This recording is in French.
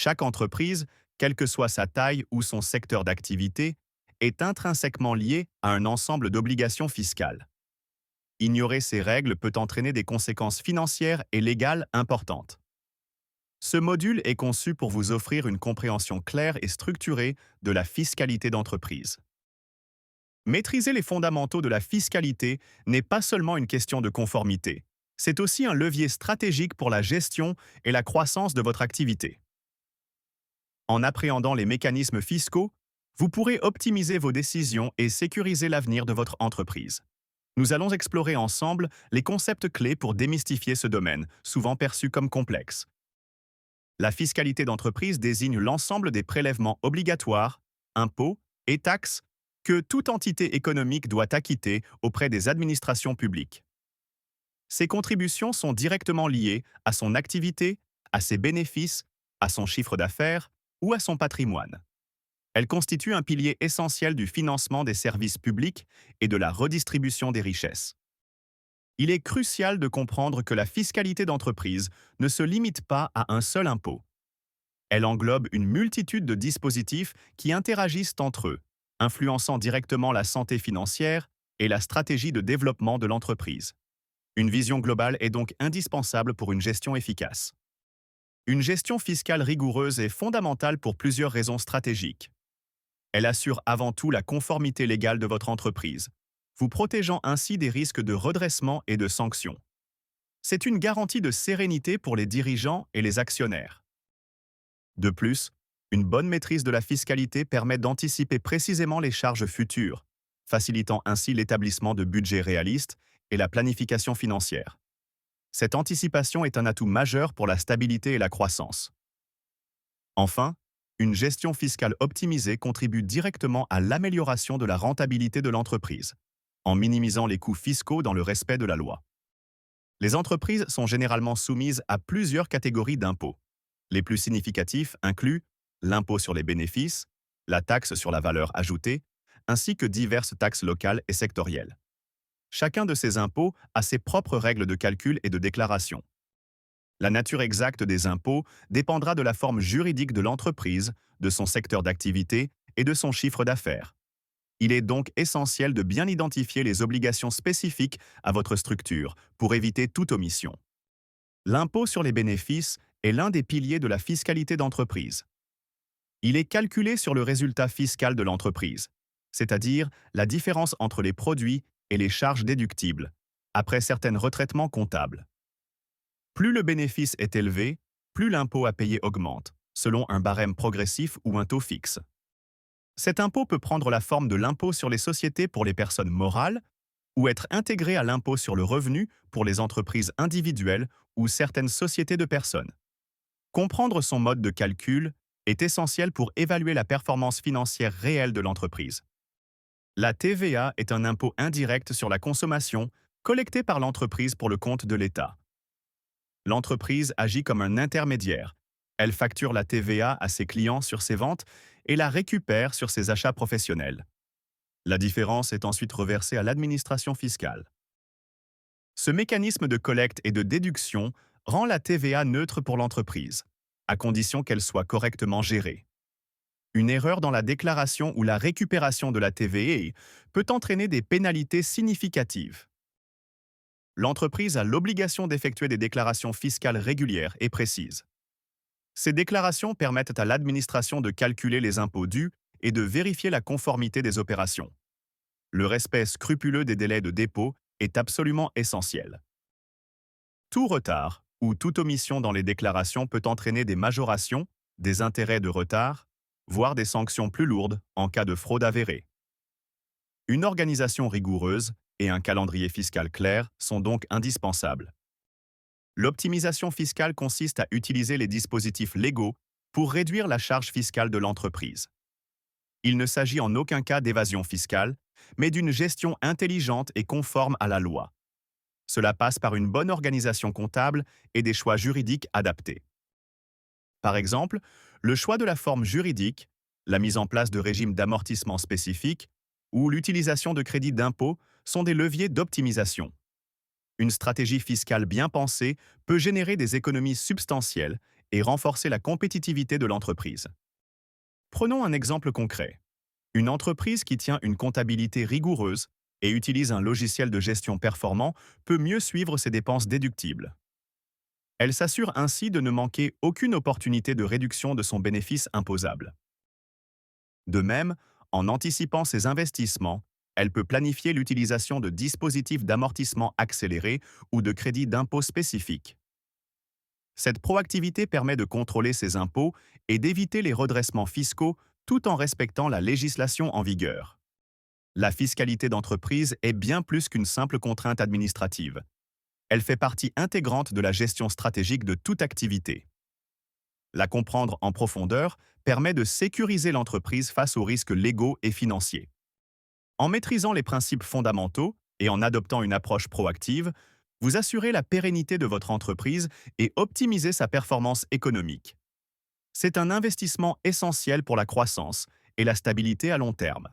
Chaque entreprise, quelle que soit sa taille ou son secteur d'activité, est intrinsèquement liée à un ensemble d'obligations fiscales. Ignorer ces règles peut entraîner des conséquences financières et légales importantes. Ce module est conçu pour vous offrir une compréhension claire et structurée de la fiscalité d'entreprise. Maîtriser les fondamentaux de la fiscalité n'est pas seulement une question de conformité, c'est aussi un levier stratégique pour la gestion et la croissance de votre activité. En appréhendant les mécanismes fiscaux, vous pourrez optimiser vos décisions et sécuriser l'avenir de votre entreprise. Nous allons explorer ensemble les concepts clés pour démystifier ce domaine, souvent perçu comme complexe. La fiscalité d'entreprise désigne l'ensemble des prélèvements obligatoires, impôts et taxes que toute entité économique doit acquitter auprès des administrations publiques. Ces contributions sont directement liées à son activité, à ses bénéfices, à son chiffre d'affaires ou à son patrimoine. Elles constituent un pilier essentiel du financement des services publics et de la redistribution des richesses. Il est crucial de comprendre que la fiscalité d'entreprise ne se limite pas à un seul impôt. Elle englobe une multitude de dispositifs qui interagissent entre eux, influençant directement la santé financière et la stratégie de développement de l'entreprise. Une vision globale est donc indispensable pour une gestion efficace. Une gestion fiscale rigoureuse est fondamentale pour plusieurs raisons stratégiques. Elle assure avant tout la conformité légale de votre entreprise, vous protégeant ainsi des risques de redressement et de sanctions. C'est une garantie de sérénité pour les dirigeants et les actionnaires. De plus, une bonne maîtrise de la fiscalité permet d'anticiper précisément les charges futures, facilitant ainsi l'établissement de budgets réalistes et la planification financière. Cette anticipation est un atout majeur pour la stabilité et la croissance. Enfin, une gestion fiscale optimisée contribue directement à l'amélioration de la rentabilité de l'entreprise, en minimisant les coûts fiscaux dans le respect de la loi. Les entreprises sont généralement soumises à plusieurs catégories d'impôts. Les plus significatifs incluent l'impôt sur les bénéfices, la taxe sur la valeur ajoutée, ainsi que diverses taxes locales et sectorielles. Chacun de ces impôts a ses propres règles de calcul et de déclaration. La nature exacte des impôts dépendra de la forme juridique de l'entreprise, de son secteur d'activité et de son chiffre d'affaires. Il est donc essentiel de bien identifier les obligations spécifiques à votre structure pour éviter toute omission. L'impôt sur les bénéfices est l'un des piliers de la fiscalité d'entreprise. Il est calculé sur le résultat fiscal de l'entreprise, c'est-à-dire la différence entre les produits et les charges déductibles, après certains retraitements comptables. Plus le bénéfice est élevé, plus l'impôt à payer augmente, selon un barème progressif ou un taux fixe. Cet impôt peut prendre la forme de l'impôt sur les sociétés pour les personnes morales ou être intégré à l'impôt sur le revenu pour les entreprises individuelles ou certaines sociétés de personnes. Comprendre son mode de calcul est essentiel pour évaluer la performance financière réelle de l'entreprise. La TVA est un impôt indirect sur la consommation collecté par l'entreprise pour le compte de l'État. L'entreprise agit comme un intermédiaire. Elle facture la TVA à ses clients sur ses ventes et la récupère sur ses achats professionnels. La différence est ensuite reversée à l'administration fiscale. Ce mécanisme de collecte et de déduction rend la TVA neutre pour l'entreprise, à condition qu'elle soit correctement gérée. Une erreur dans la déclaration ou la récupération de la TVA peut entraîner des pénalités significatives. L'entreprise a l'obligation d'effectuer des déclarations fiscales régulières et précises. Ces déclarations permettent à l'administration de calculer les impôts dus et de vérifier la conformité des opérations. Le respect scrupuleux des délais de dépôt est absolument essentiel. Tout retard ou toute omission dans les déclarations peut entraîner des majorations, des intérêts de retard, voire des sanctions plus lourdes en cas de fraude avérée. Une organisation rigoureuse et un calendrier fiscal clair sont donc indispensables. L'optimisation fiscale consiste à utiliser les dispositifs légaux pour réduire la charge fiscale de l'entreprise. Il ne s'agit en aucun cas d'évasion fiscale, mais d'une gestion intelligente et conforme à la loi. Cela passe par une bonne organisation comptable et des choix juridiques adaptés. Par exemple, le choix de la forme juridique, la mise en place de régimes d'amortissement spécifiques ou l'utilisation de crédits d'impôt sont des leviers d'optimisation. Une stratégie fiscale bien pensée peut générer des économies substantielles et renforcer la compétitivité de l'entreprise. Prenons un exemple concret. Une entreprise qui tient une comptabilité rigoureuse et utilise un logiciel de gestion performant peut mieux suivre ses dépenses déductibles. Elle s'assure ainsi de ne manquer aucune opportunité de réduction de son bénéfice imposable. De même, en anticipant ses investissements, elle peut planifier l'utilisation de dispositifs d'amortissement accéléré ou de crédits d'impôt spécifiques. Cette proactivité permet de contrôler ses impôts et d'éviter les redressements fiscaux tout en respectant la législation en vigueur. La fiscalité d'entreprise est bien plus qu'une simple contrainte administrative. Elle fait partie intégrante de la gestion stratégique de toute activité. La comprendre en profondeur permet de sécuriser l'entreprise face aux risques légaux et financiers. En maîtrisant les principes fondamentaux et en adoptant une approche proactive, vous assurez la pérennité de votre entreprise et optimisez sa performance économique. C'est un investissement essentiel pour la croissance et la stabilité à long terme.